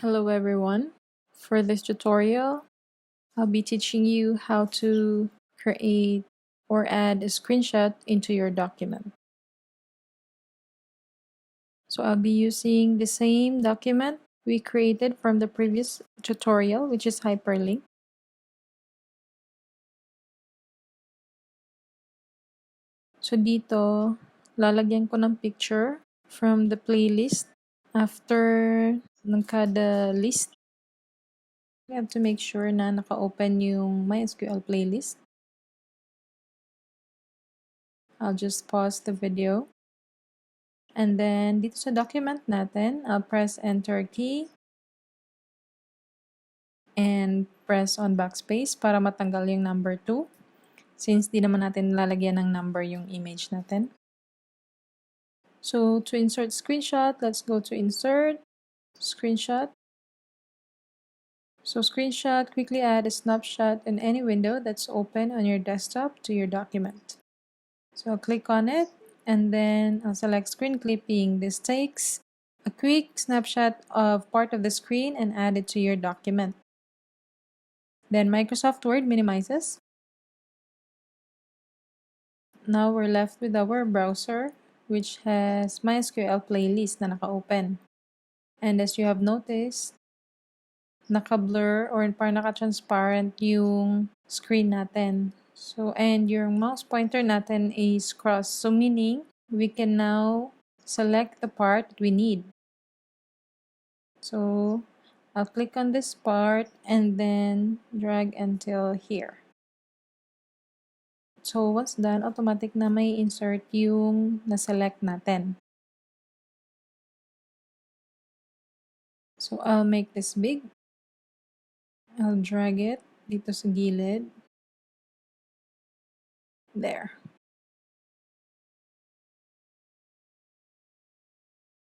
Hello everyone. For this tutorial, I'll be teaching you how to create or add a screenshot into your document. So I'll be using the same document we created from the previous tutorial, which is hyperlink. So dito, lalagyan ko ng picture from the playlist after ng kada list. We have to make sure na naka-open yung MySQL playlist. I'll just pause the video. And then, dito sa document natin, I'll press Enter key and press on backspace para matanggal yung number 2 since di naman natin lalagyan ng number yung image natin. So, to insert screenshot, let's go to Insert, Screenshot. So, screenshot, quickly add a snapshot in any window that's open on your desktop to your document. So, I'll click on it. And then I'll select screen clipping. This takes a quick snapshot of part of the screen and add it to your document. Then Microsoft Word minimizes. Now we're left with our browser, which has MySQL playlist na naka-open. And as you have noticed, naka-blur or parang naka-transparent yung screen natin. So, and yung mouse pointer natin is crossed. So, meaning, we can now select the part that we need. So, I'll click on this part and then drag until here. So, once done, automatic na may insert yung na-select natin. So, I'll make this big. I'll drag it dito sa gilid. There.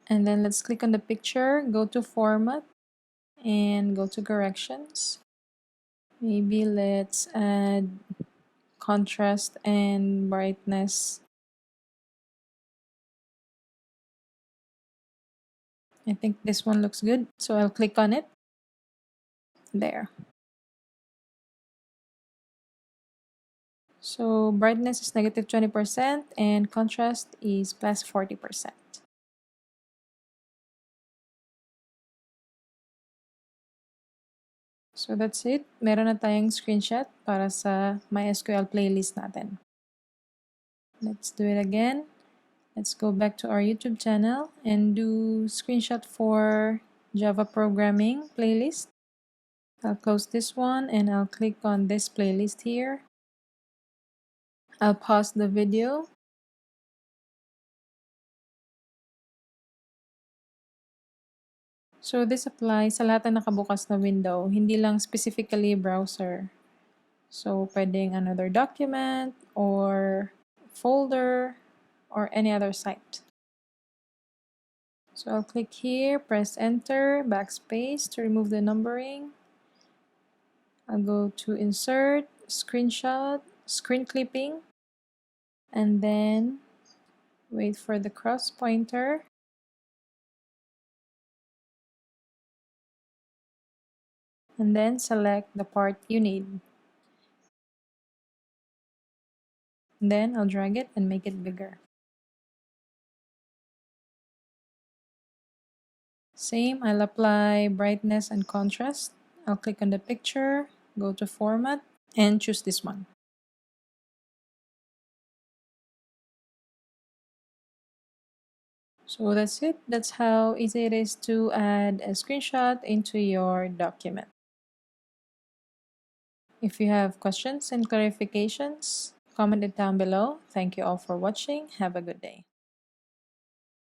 And then let's click on the picture, go to Format, and go to Corrections. Maybe let's add contrast and brightness. I think this one looks good, so I'll click on it. There. So brightness is negative 20% and contrast is plus 40%. So that's it. Meron na tayong screenshot para sa MySQL playlist natin. Let's do it again. Let's go back to our YouTube channel and do screenshot for Java programming playlist. I'll close this one and I'll click on this playlist here. I'll pause the video. So this applies sa lahat na nakabukas na window, hindi lang specifically browser. So pwedeng another document or folder or any other site. So I'll click here, press enter, backspace to remove the numbering. I'll go to insert, screenshot, screen clipping, and then wait for the cross pointer. And then select the part you need. And then I'll drag it and make it bigger. Same, I'll apply brightness and contrast. I'll click on the picture, go to Format, and choose this one. So that's it. That's how easy it is to add a screenshot into your document. If you have questions and clarifications, comment it down below. Thank you all for watching. Have a good day.